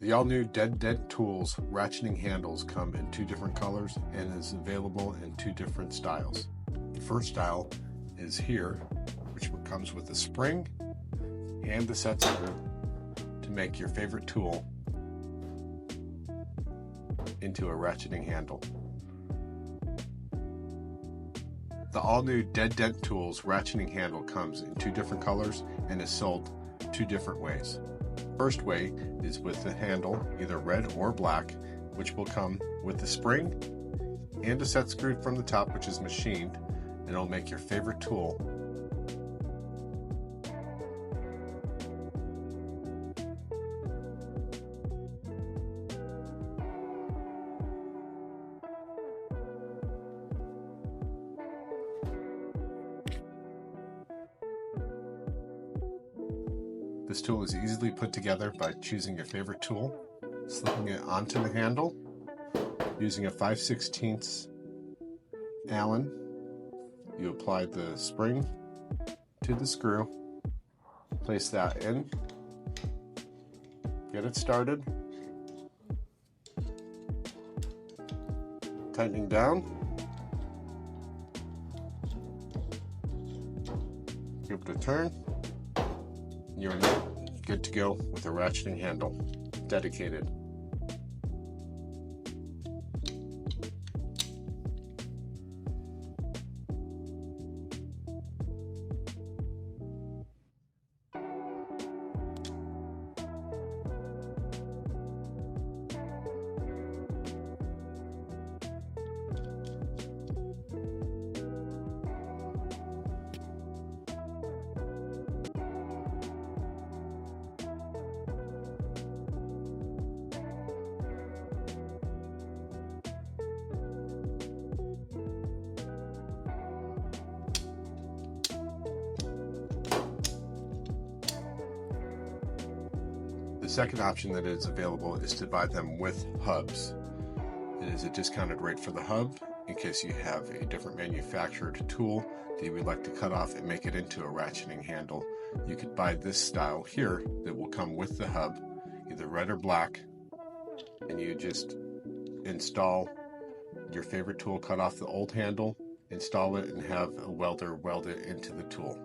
The all-new Dent tools ratcheting handles come in two different colors and is available in two different styles. The first style is here, which comes with a spring and the set screw to make your favorite tool into a ratcheting handle. The all-new Dent tools ratcheting handle comes in two different colors and is sold two different ways. First way is with the handle, either red or black, which will come with the spring and a set screw from the top, which is machined, and it'll make your favorite tool This tool is easily put together by choosing your favorite tool, slipping it onto the handle, using a 5/16 Allen. You apply the spring to the screw, place that in, get it started, tightening down, give it a turn. You're good to go with a ratcheting handle. Dedicated. The second option that is available is to buy them with hubs. It is a discounted rate for the hub in case you have a different manufactured tool that you would like to cut off and make it into a ratcheting handle. You could buy this style here that will come with the hub, either red or black, and you just install your favorite tool, cut off the old handle, install it, and have a welder weld it into the tool.